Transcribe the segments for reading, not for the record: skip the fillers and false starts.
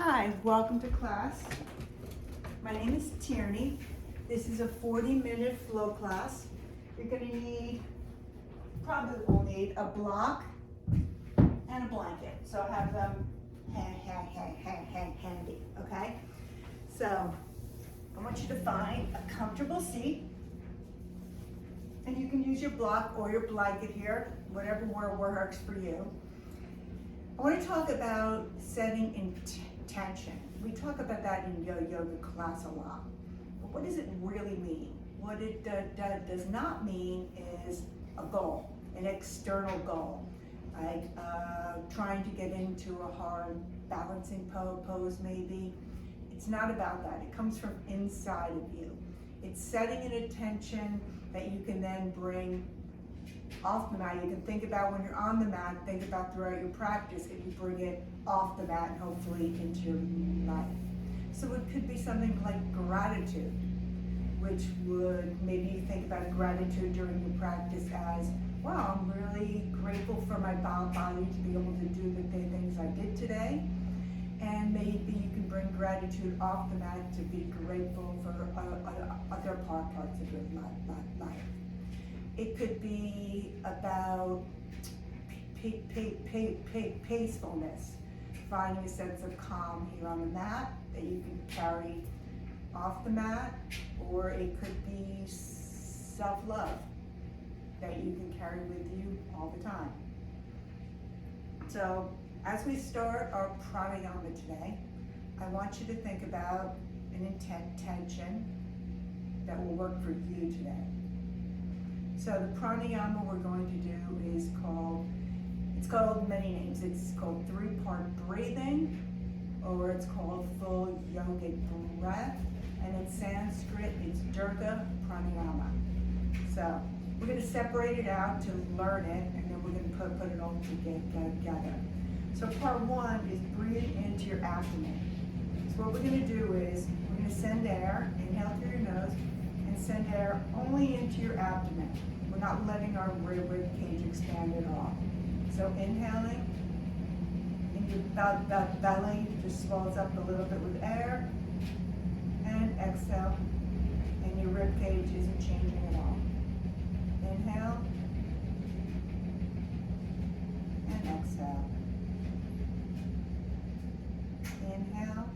Hi, welcome to class. My name is Tierney. This is a 40-minute flow class. You're going to need, probably will need a block and a blanket. So have them handy, okay? So I want you to find a comfortable seat. And you can use your block or your blanket here, whatever works for you. I want to talk about setting intention. We talk about that in yoga class a lot. But what does it really mean? What it does not mean is a goal, an external goal, like trying to get into a hard balancing pose maybe. It's not about that. It comes from inside of you. It's setting an intention that you can then bring off the mat. You can think about when you're on the mat, think about throughout your practice, and you bring it off the mat and hopefully into your life. So it could be something like gratitude, which would, maybe you think about gratitude during your practice as, wow, I'm really grateful for my body to be able to do the things I did today. And maybe you can bring gratitude off the mat to be grateful for other parts of your life. It could be about peacefulness, finding a sense of calm here on the mat that you can carry off the mat, or it could be self-love that you can carry with you all the time. So as we start our pranayama today, I want you to think about an intention that will work for you today. So the pranayama we're going to do is it's called many names. It's called three-part breathing, or it's called full yogic breath, and in Sanskrit it's Durga Pranayama. So we're going to separate it out to learn it, and then we're going to put it all together. So part one is breathe into your abdomen. So what we're going to do is we're going to send air, inhale through your nose, and send air only into your abdomen. We're not letting our rib cage expand at all. So inhaling, and your belly just swells up a little bit with air, and exhale, and your rib cage isn't changing at all. Inhale, and exhale. Inhale,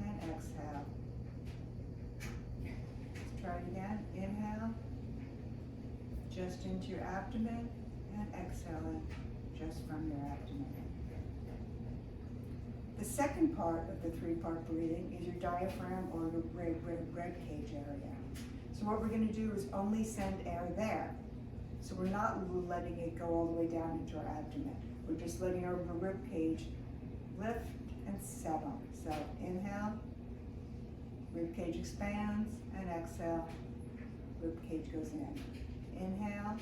and exhale. Let's try it again. Inhale, just into your abdomen, and exhaling just from your abdomen. The second part of the three-part breathing is your diaphragm or your rib cage area. So what we're going to do is only send air there. So we're not letting it go all the way down into our abdomen. We're just letting our rib cage lift and settle. So inhale, rib cage expands, and exhale, rib cage goes in. Inhale,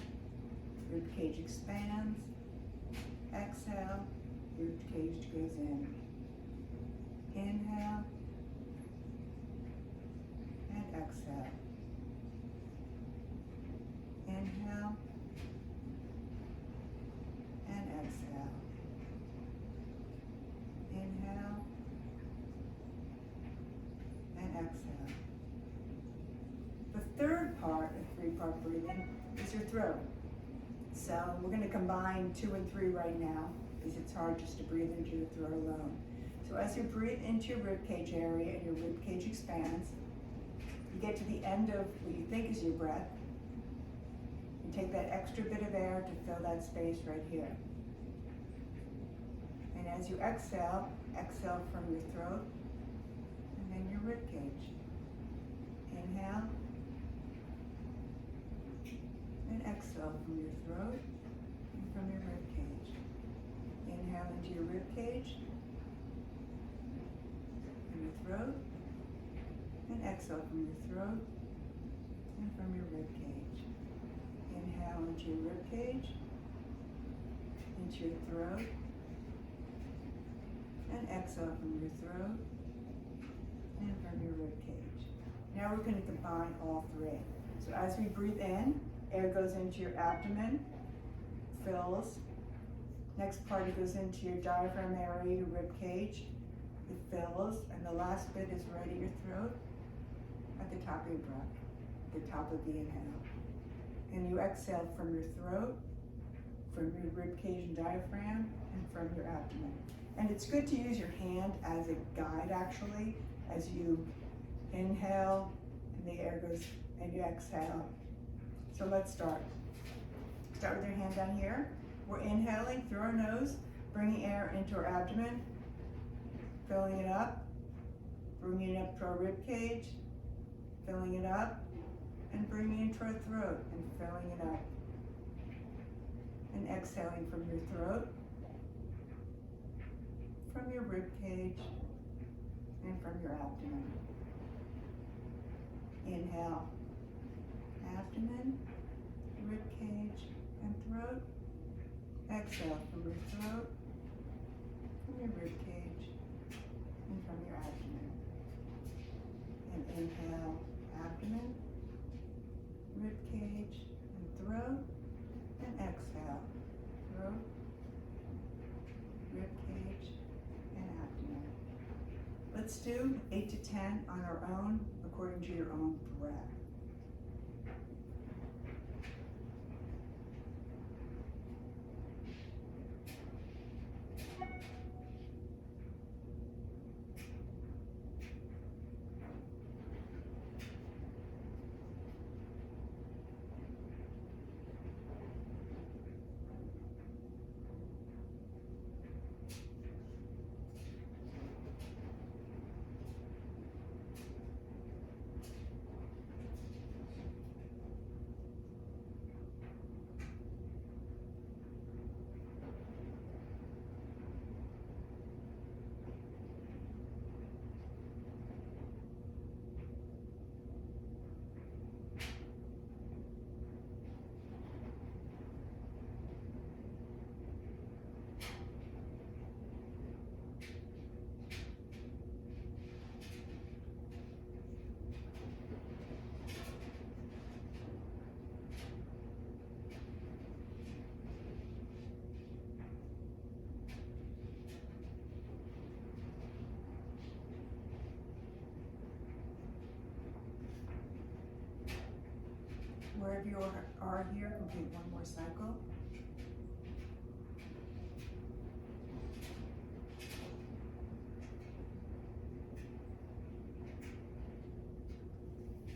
rib cage expands, exhale, rib cage goes in. Inhale, and exhale. Inhale, and exhale. Inhale, and exhale. The third part of three-part breathing is your throat. So we're going to combine 2 and 3 right now, because it's hard just to breathe into your throat alone. So as you breathe into your rib cage area and your rib cage expands, you get to the end of what you think is your breath. You take that extra bit of air to fill that space right here. And as you exhale, exhale from your throat and then your rib cage. Inhale, and exhale from your throat and from your rib cage. Inhale into your rib cage and your throat, and exhale from your throat and from your rib cage. Inhale into your rib cage, into your throat, and exhale from your throat and from your rib cage. Now we're going to combine all 3. So as we breathe in, air goes into your abdomen, fills Next part, it goes into your diaphragm area, your rib cage. It fills, and the last bit is right at your throat, at the top of your breath, the top of the inhale. And you exhale from your throat, from your rib cage and diaphragm, and from your abdomen. And it's good to use your hand as a guide, actually, as you inhale, and the air goes, and you exhale. So let's start. Start with your hand down here. We're inhaling through our nose, bringing air into our abdomen, filling it up, bringing it up to our rib cage, filling it up, and bringing it into our throat and filling it up. And exhaling from your throat, from your rib cage, and from your abdomen. Inhale, abdomen, rib cage, and throat. Exhale from your throat, from your rib cage, and from your abdomen. And inhale, abdomen, rib cage, and throat. And exhale, throat, rib cage, and abdomen. Let's do 8 to 10 on our own, according to your own breath. Wherever you are here, complete one more cycle.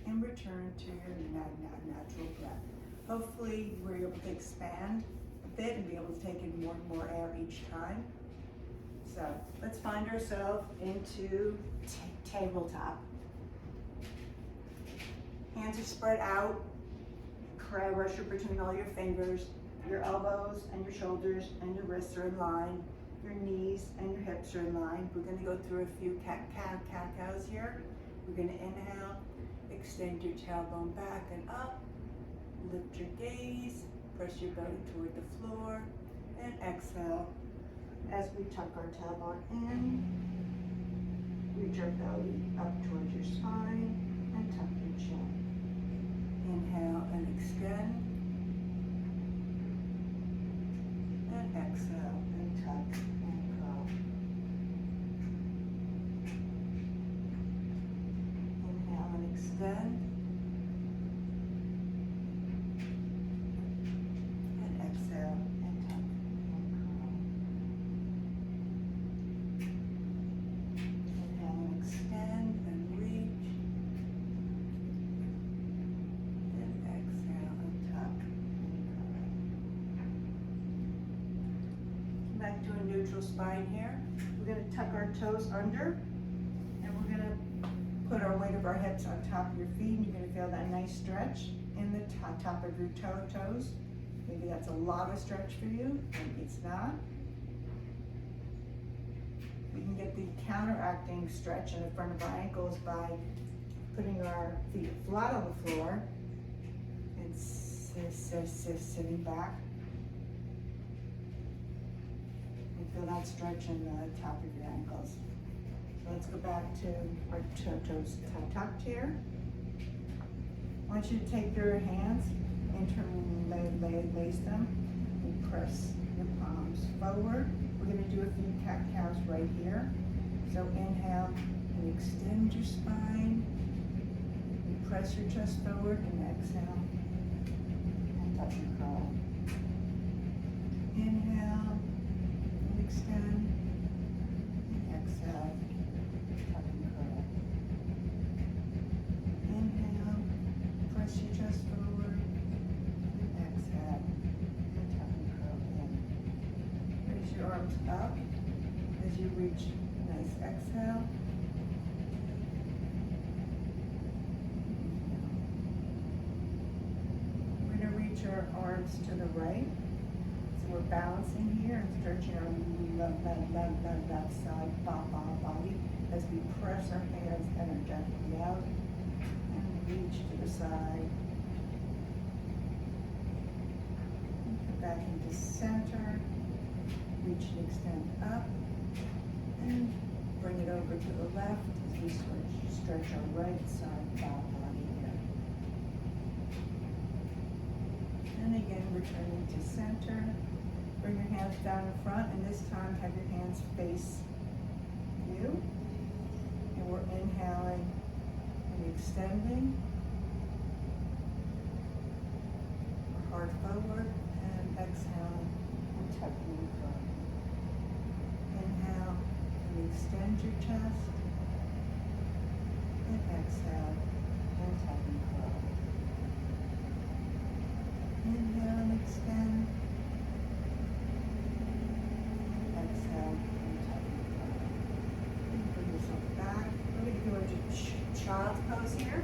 And return to your natural breath. Hopefully you were able to expand a bit and be able to take in more and more air each time. So let's find ourselves into tabletop. Hands are spread out. Crab rusher between all your fingers. Your elbows and your shoulders and your wrists are in line. Your knees and your hips are in line. We're going to go through a few cat-cows here. We're going to inhale, extend your tailbone back and up. Lift your gaze, press your belly toward the floor, and exhale as we tuck our tailbone in. Reach our belly up towards your spine and tuck your chin. Inhale and extend, and exhale and tuck and curl. Inhale and extend, and exhale and tuck and curl. Inhale and extend and reach. Back to a neutral spine here. We're going to tuck our toes under, and we're going to put our weight of our hips on top of your feet, and you're going to feel that nice stretch in the top of your toes. Maybe that's a lot of stretch for you, maybe it's not. We can get the counteracting stretch in the front of our ankles by putting our feet flat on the floor and sitting back. Feel that stretch in the top of your ankles. So let's go back to our toes tucked here. I want you to take your hands, interlace them, and press your palms arms forward. We're going to do a few cat-cows right here. So inhale and extend your spine. You press your chest forward and exhale. And tuck and curl. Inhale and extend. And exhale. Tuck and curl. Inhale. Press your chest forward. And exhale. And tuck and curl in. Raise your arms up as you reach a nice exhale. We're going to reach our arms to the right. So we're balancing here and stretching our left side body as we press our hands energetically out and reach to the side. Come back into center. Reach and extend up. And bring it over to the left as we stretch our right side body here. And again, returning to center. Bring your hands down in front, and this time have your hands face you. And we're inhaling and extending. Our heart forward, and exhaling and tucking and curling. Inhale and extend your chest. And exhale and tuck and curl. Inhale and extend. Exhale and tuck and curl. And bring yourself back. We're going to go into child's pose here.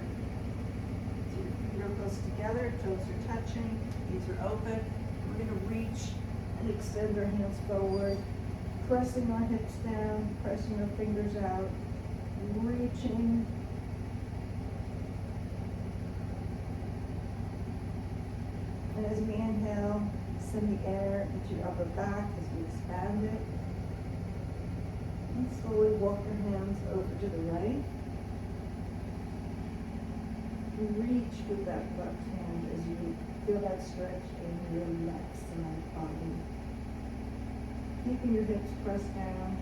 So your feet are close together, toes are touching, knees are open. We're going to reach and extend our hands forward, pressing our hips down, pressing our fingers out, reaching. And as we inhale, send the air into your upper back as we expand it. And slowly walk your hands over to the right. Reach with that left hand as you feel that stretch and relax in that body. Keeping your hips pressed down.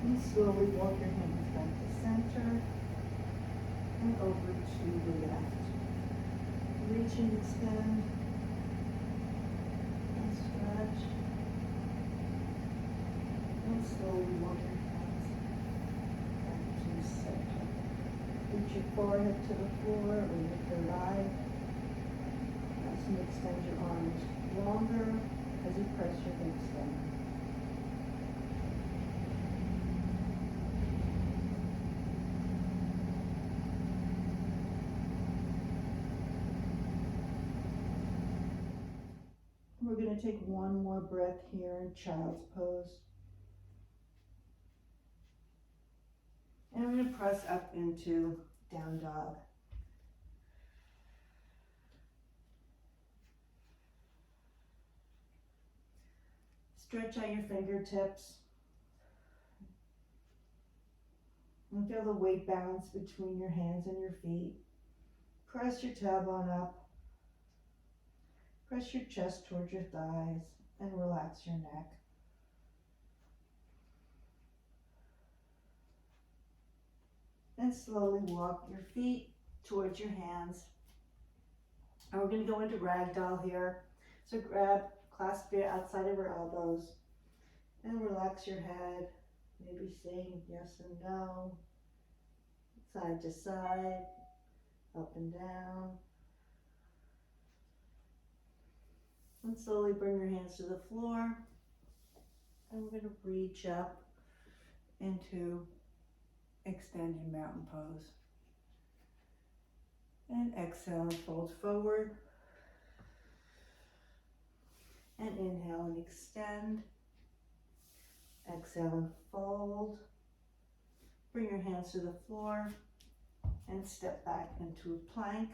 And slowly walk your hands back to center and over to the left. Reach and extend and stretch. And slowly walk your hands back to center. Reach your forehead to the floor or lift your eye. And extend your arms longer as you press your hips down. We're going to take one more breath here in child's pose. And I'm going to press up into down dog. Stretch out your fingertips. And feel the weight balance between your hands and your feet. Press your tailbone up. Press your chest towards your thighs and relax your neck. And slowly walk your feet towards your hands. And we're going to go into ragdoll here. So clasp it outside of your elbows and relax your head. Maybe saying yes and no, side to side, up and down. And slowly bring your hands to the floor. And we're going to reach up into extended mountain pose. And exhale and fold forward. And inhale and extend. Exhale and fold. Bring your hands to the floor and step back into a plank.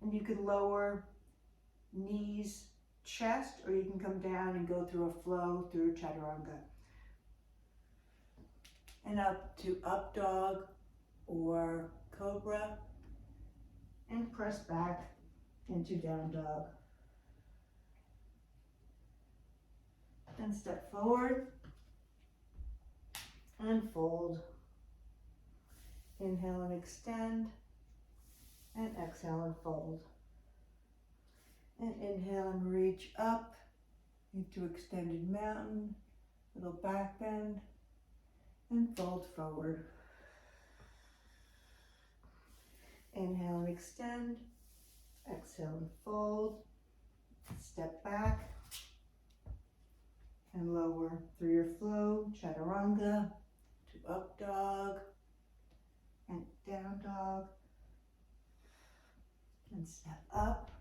And you can lower knees, chest, or you can come down and go through a flow through chaturanga. And up to up dog or cobra. And press back into down dog. and step forward and fold. Inhale and extend, and exhale and fold. And inhale and reach up into extended mountain, little back bend, and fold forward. Inhale and extend, exhale and fold, step back and lower through your flow, chaturanga, to up dog and down dog, and step up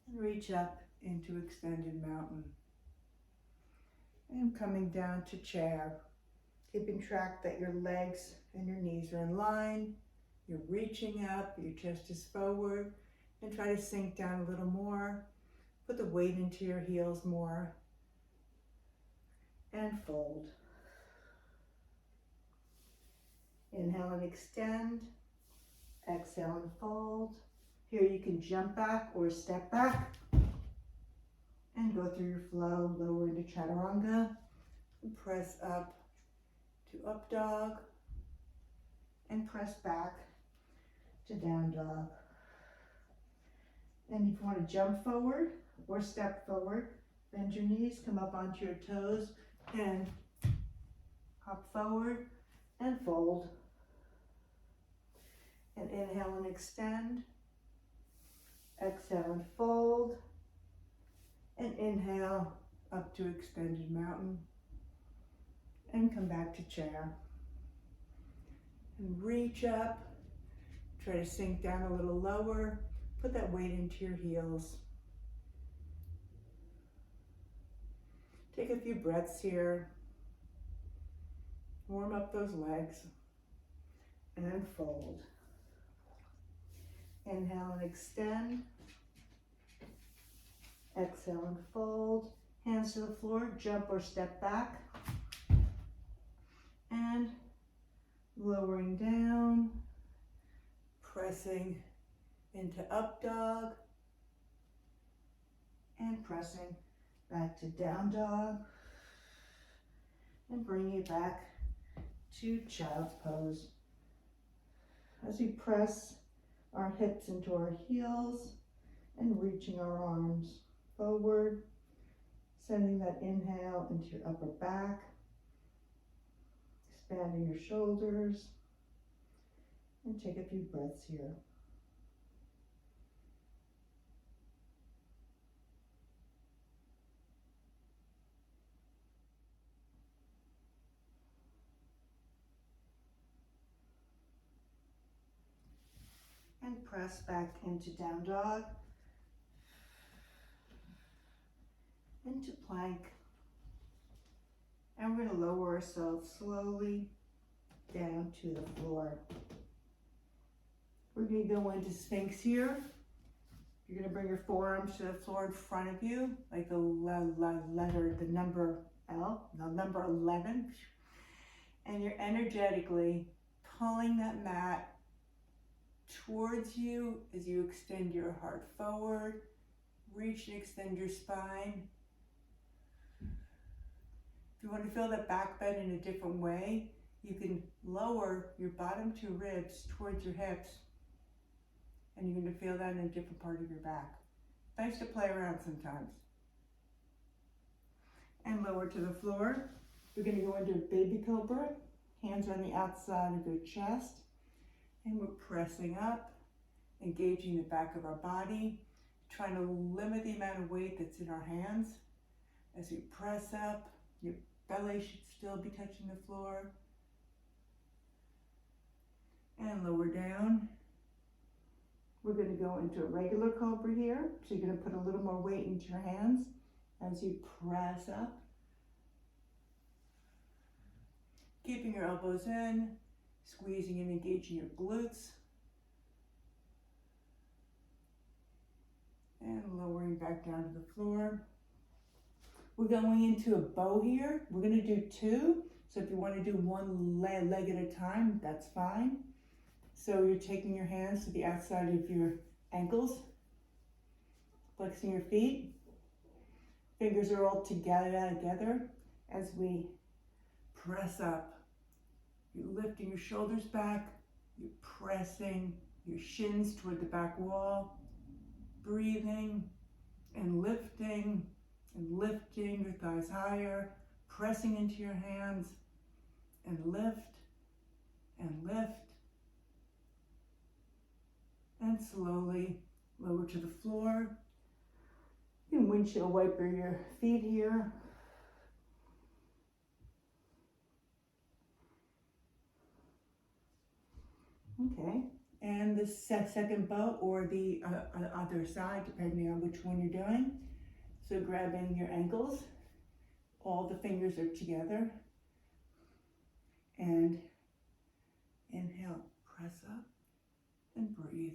and reach up into extended mountain. And coming down to chair, keeping track that your legs and your knees are in line. You're reaching up, your chest is forward, and try to sink down a little more. Put the weight into your heels more, and fold. Inhale and extend, exhale and fold. Here you can jump back or step back and go through your flow, lower into chaturanga, and press up to up dog, and press back to down dog. And if you want to jump forward or step forward, bend your knees, come up onto your toes, and hop forward and fold. And inhale and extend, exhale and fold, and inhale up to extended mountain, and come back to chair. And reach up, try to sink down a little lower, put that weight into your heels. Take a few breaths here, warm up those legs, and fold. Inhale and extend, exhale and fold, hands to the floor, jump or step back, and lowering down, pressing into up dog, and pressing back to down dog, and bringing it back to child's pose. As we press our hips into our heels and reaching our arms forward, sending that inhale into your upper back, expanding your shoulders, and take a few breaths here. And press back into down dog, into plank. And we're going to lower ourselves slowly down to the floor. We're going to go into Sphinx here. You're going to bring your forearms to the floor in front of you, like the letter, the number L, the number 11. And you're energetically pulling that mat towards you as you extend your heart forward, reach and extend your spine. If you want to feel that back bend in a different way, you can lower your bottom two ribs towards your hips, and you're going to feel that in a different part of your back. Nice to play around sometimes. And lower to the floor. We're going to go into a baby cobra. Hands on the outside of your chest. And we're pressing up, engaging the back of our body, trying to limit the amount of weight that's in our hands. As we press up, your belly should still be touching the floor. And lower down. We're going to go into a regular cobra here. So you're going to put a little more weight into your hands as you press up. Keeping your elbows in, squeezing and engaging your glutes. And lowering back down to the floor. We're going into a bow here. We're going to do two. So if you want to do one leg at a time, that's fine. So you're taking your hands to the outside of your ankles, flexing your feet, Fingers are all together as we press up. You're lifting your shoulders back. You're pressing your shins toward the back wall. Breathing and lifting your thighs higher. Pressing into your hands and lift and lift. And slowly lower to the floor. You can windshield wiper your feet here. Okay, and the second bow or the other side, depending on which one you're doing. So grabbing your ankles, all the fingers are together. And inhale, press up and breathe.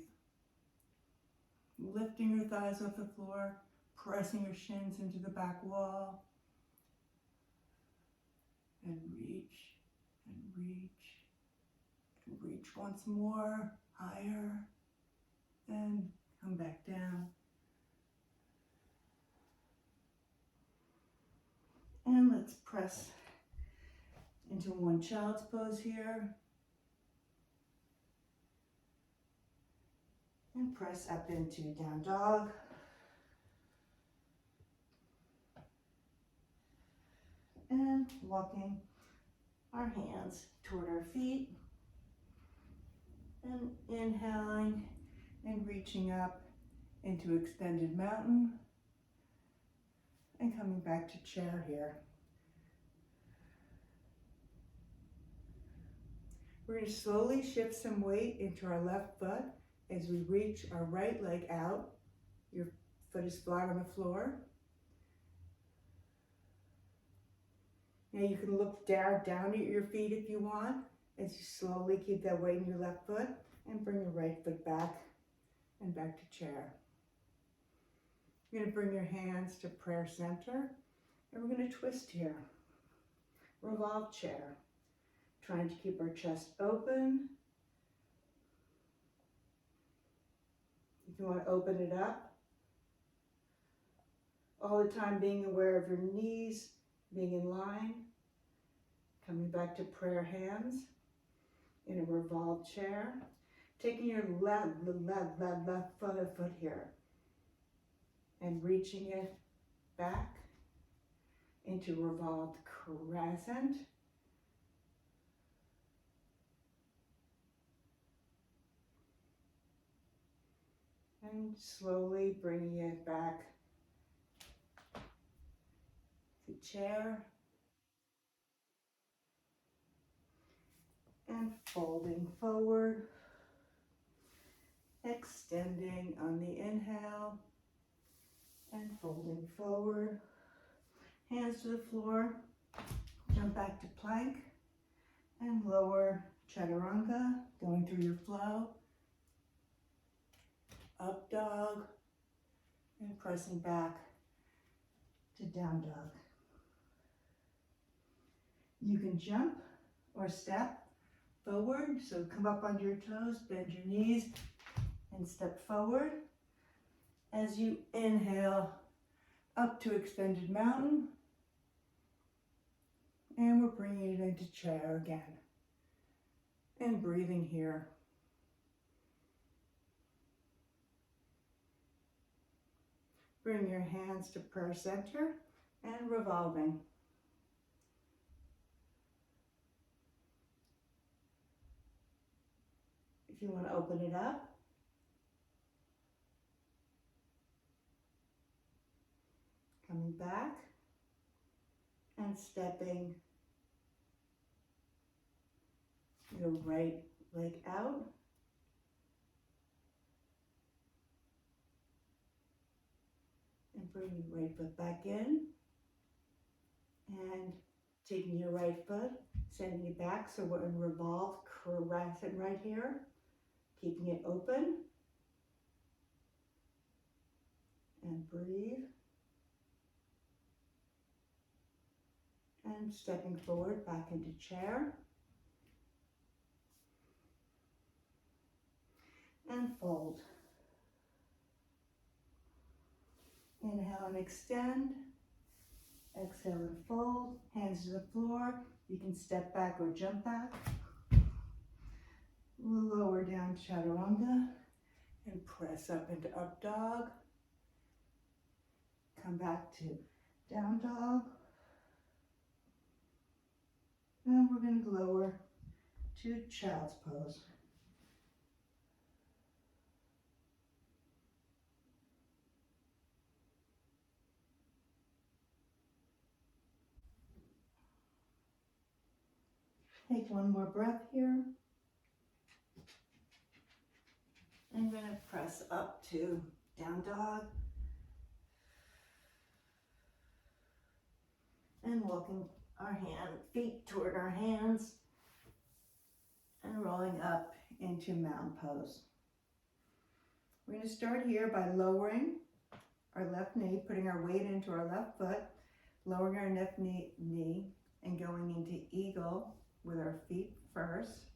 Lifting your thighs off the floor, pressing your shins into the back wall. And reach, and reach, and reach once more, higher, and come back down. And let's press into one child's pose here. And press up into down dog. And walking our hands toward our feet. And inhaling and reaching up into extended mountain. And coming back to chair here. We're going to slowly shift some weight into our left foot as we reach our right leg out. Your foot is flat on the floor. Now you can look down at your feet if you want, as you slowly keep that weight in your left foot and bring your right foot back and back to chair. You're going to bring your hands to prayer center and we're going to twist here. Revolve chair. Trying to keep our chest open. If you want to open it up, all the time being aware of your knees, being in line, coming back to prayer hands in a revolved chair, taking your left foot here and reaching it back into revolved crescent. And slowly bringing it back to chair. And folding forward. Extending on the inhale. And folding forward. Hands to the floor. Jump back to plank. And lower chaturanga, going through your flow. Up dog, and pressing back to down dog. You can jump or step forward, so come up onto your toes, bend your knees, and step forward. As you inhale, up to extended mountain, and we're bringing it into chair again, and breathing here. Bring your hands to prayer center and revolving. If you want to open it up, coming back and stepping your right leg out. And bring your right foot back in. And taking your right foot, sending it back so we're in revolve crescent right here. Keeping it open. And breathe. And stepping forward back into chair. And fold. Inhale and extend. Exhale and fold, hands to the floor. You can step back or jump back. Lower down chaturanga and press up into up dog. Come back to down dog. And we're going to lower to child's pose. Take one more breath here. I'm going to press up to down dog. And walking our feet toward our hands. And rolling up into mountain pose. We're going to start here by lowering our left knee, putting our weight into our left foot, lowering our left knee, and going into eagle with our feet first.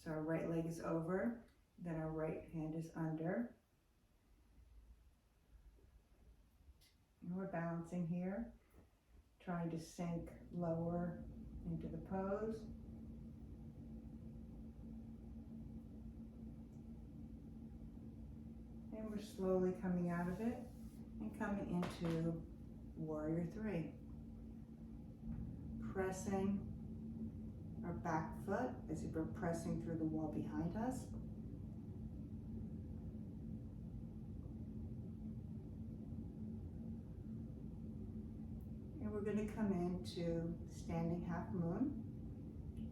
So our right leg is over, then our right hand is under. And we're balancing here, trying to sink lower into the pose. And we're slowly coming out of it and coming into warrior three. Pressing our back foot as if we're pressing through the wall behind us. And we're going to come into standing half moon.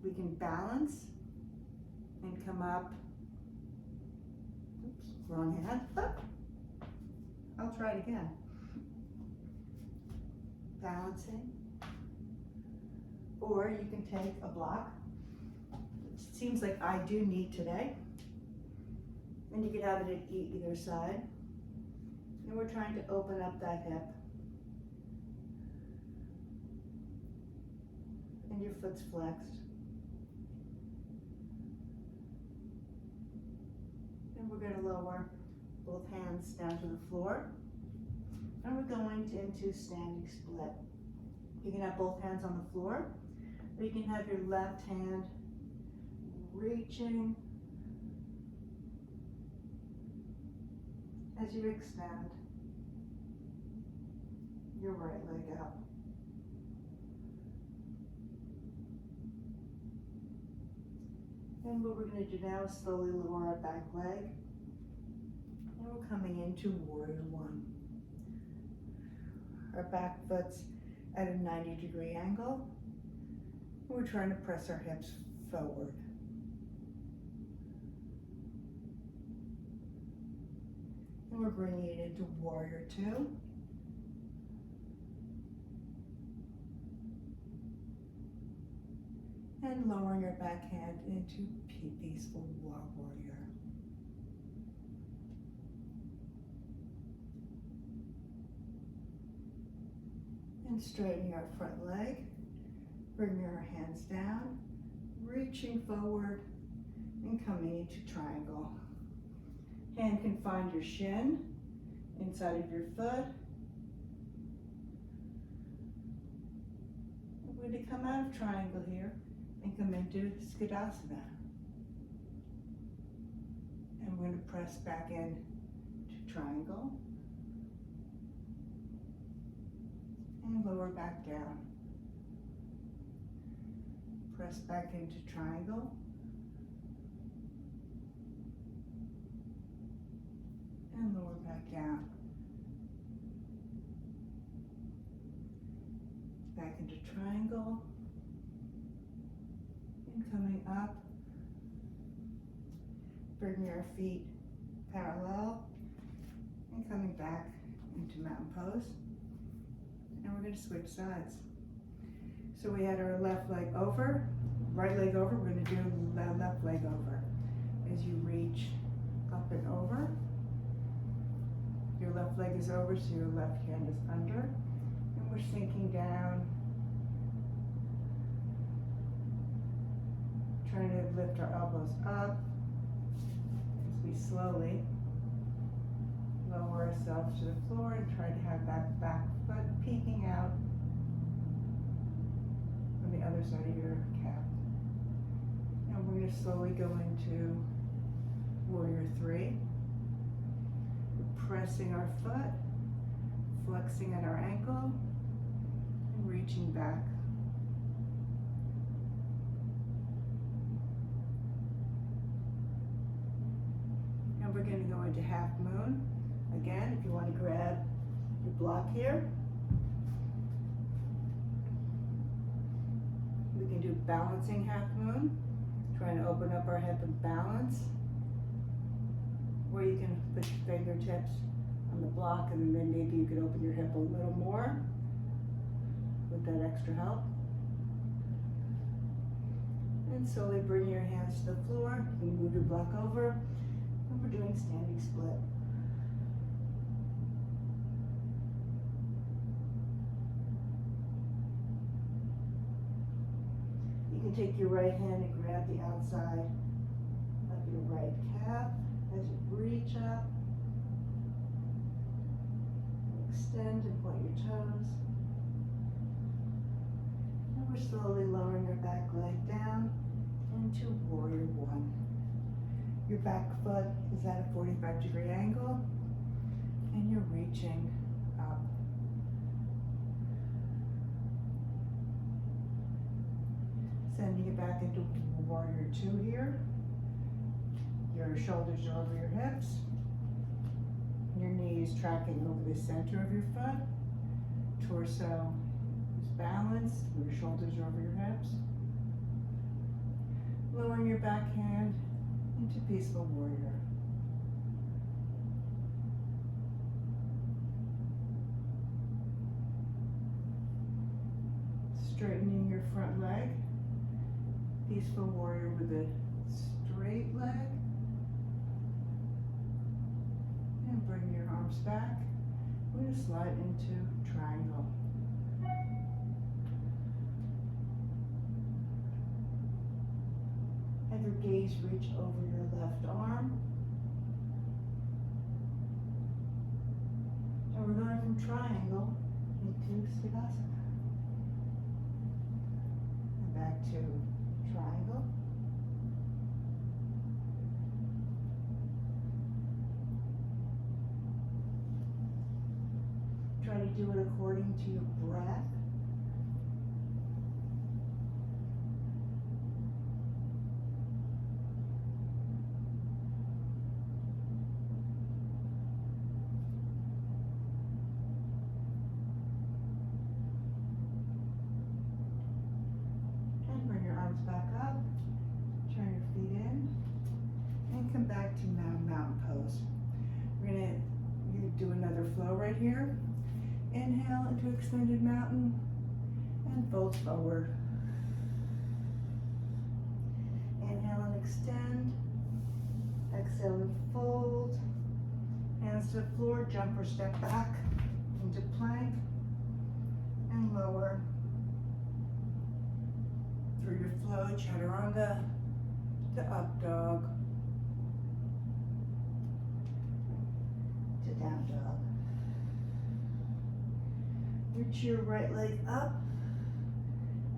We can balance and come up. Oops, wrong hand. Up. I'll try it again. Balancing. Or you can take a block. It seems like I do need today. And you can have it at either side. And we're trying to open up that hip. And your foot's flexed. And we're going to lower both hands down to the floor. And we're going into standing split. You can have both hands on the floor, or you can have your left hand reaching as you extend your right leg out. And what we're going to do now is slowly lower our back leg. And we're coming into warrior one. Our back foot's at a 90-degree angle. We're trying to press our hips forward. And we're bringing it into warrior two. And lowering our back hand into peaceful warrior. And straightening our front leg, bringing our hands down, reaching forward, and coming into triangle. Hand can find your shin inside of your foot. We're going to come out of triangle here and come into Skidasana. And we're going to press back in to triangle. And lower back down. Press back into triangle. And lower back down. Back into triangle. And coming up. Bringing our feet parallel. And coming back into mountain pose. And we're going to switch sides. So we had our left leg over, right leg over. We're going to do left leg over. As you reach up and over, your left leg is over, so your left hand is under. And we're sinking down, trying to lift our elbows up as we slowly lower ourselves to the floor and try to have that back foot peeking out go into warrior three. We're pressing our foot, flexing at our ankle, and reaching back. And we're going to go into half moon. Again, if you want to grab your block here, we can do balancing half moon, trying to open up our hip and balance, or you can put your fingertips on the block and then maybe you could open your hip a little more with that extra help. And slowly bring your hands to the floor. You can move your block over, and we're doing standing split. You can take your right hand and grab the outside of your right calf as you reach up. Extend and point your toes. And we're slowly lowering your back leg down into warrior one. Your back foot is at a 45-degree angle, and you're reaching up. Sending it back into warrior two here. Your shoulders are over your hips. Your knees tracking over the center of your foot. Torso is balanced. Your shoulders are over your hips. Lowering your back hand into peaceful warrior. Straightening your front leg. Peaceful warrior with a straight leg. And bring your arms back. We're going to slide into triangle. Have your gaze reach over your left arm. And we're going from triangle into Vinyasa. And back to triangle. Try to do it according to your breath. And bring your arms back up. Turn your feet in. And come back to mountain pose. We're going to do another flow right here. Inhale into extended mountain and fold forward. Inhale and extend. Exhale and fold. Hands to the floor, jump or step back into plank and lower. Through your flow, chaturanga to up dog to down dog. Reach your right leg up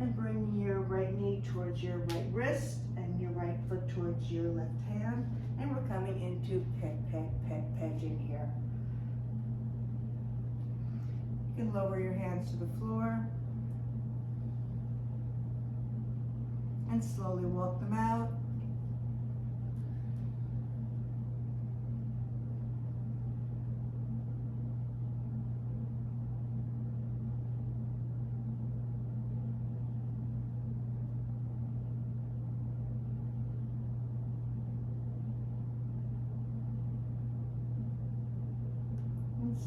and bring your right knee towards your right wrist and your right foot towards your left hand. And we're coming into pigeon here. You can lower your hands to the floor and slowly walk them out.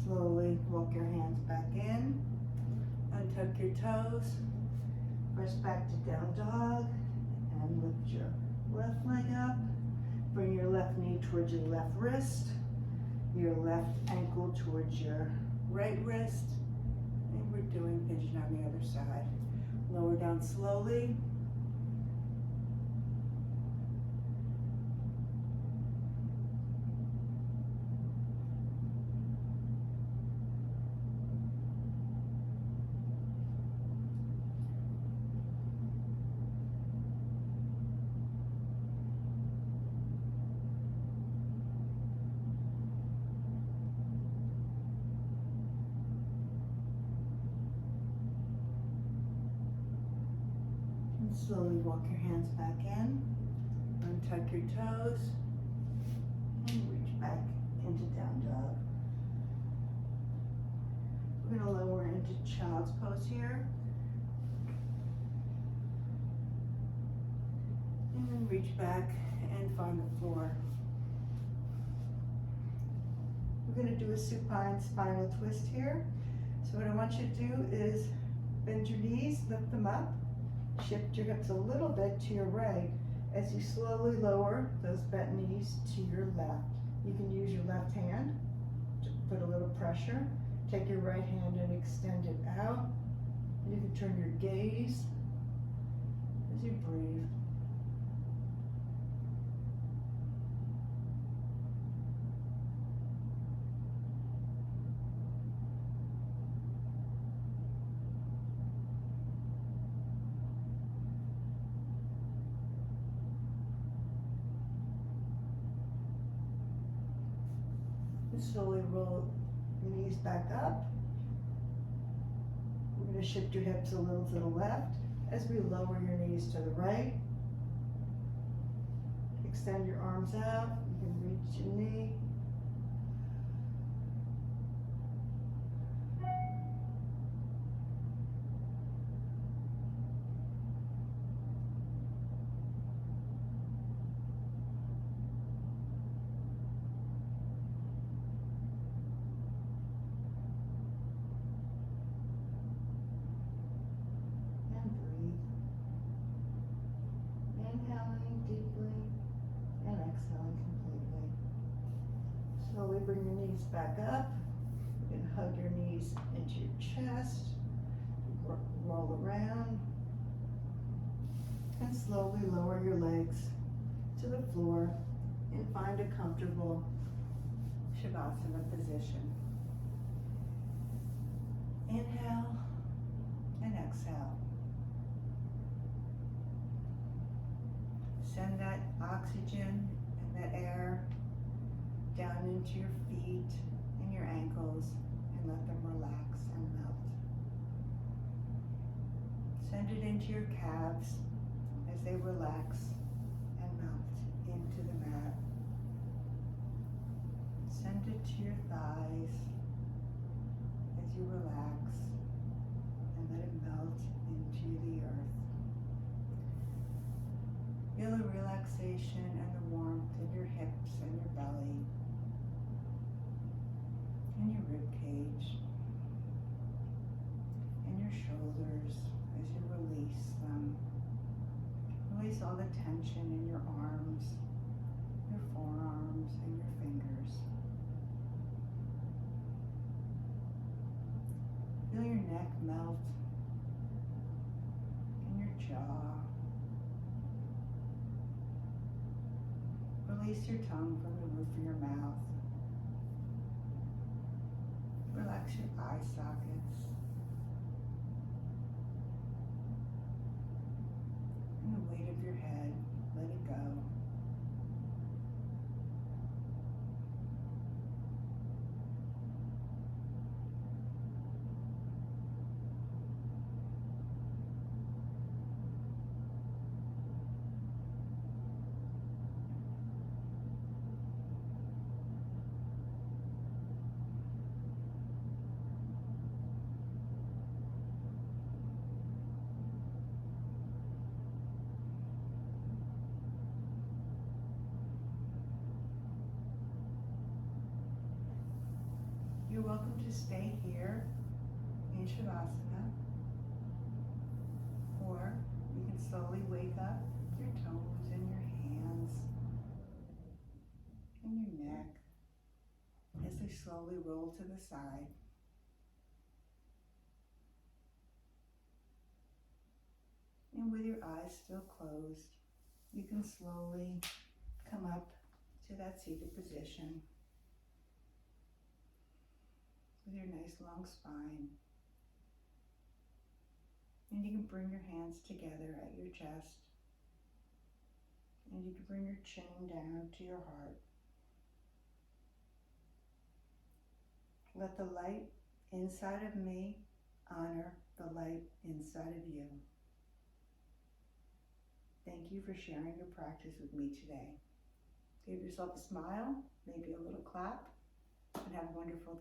Slowly walk your hands back in, untuck your toes, press back to down dog, and lift your left leg up. Bring your left knee towards your left wrist, your left ankle towards your right wrist, and we're doing pigeon on the other side. Lower down slowly. And slowly walk your hands back in. Untuck your toes. And reach back into down dog. We're going to lower into child's pose here. And then reach back and find the floor. We're going to do a supine spinal twist here. So what I want you to do is bend your knees, lift them up, shift your hips a little bit to your right as you slowly lower those bent knees to your left. You can use your left hand to put a little pressure. Take your right hand and extend it out. You can turn your gaze as you breathe. Slowly roll your knees back up. We're going to shift your hips a little to the left as we lower your knees to the right. Extend your arms out. You can reach your knee. Inhaling deeply and exhaling completely. Slowly bring your knees back up. You can hug your knees into your chest. Roll around. And slowly lower your legs to the floor and find a comfortable Shavasana position. Inhale and exhale. Send that oxygen and that air down into your feet and your ankles and let them relax and melt. Send it into your calves as they relax and melt into the mat. Send it to your thighs as you relax and let it melt into the earth. Feel the relaxation and the warmth in your hips and your belly and your rib cage and your shoulders as you release them. Release all the tension in your arms, your forearms, and your fingers. Feel your neck melt and your jaw. Release your tongue from the roof of your mouth. Relax your eye sockets. And the weight of your head, let it go. You're welcome to stay here in Shavasana, or you can slowly wake up your toes and your hands and your neck as they slowly roll to the side. And with your eyes still closed, you can slowly come up to that seated position with your nice long spine. And you can bring your hands together at your chest. And you can bring your chin down to your heart. Let the light inside of me honor the light inside of you. Thank you for sharing your practice with me today. Give yourself a smile, maybe a little clap, and have a wonderful day.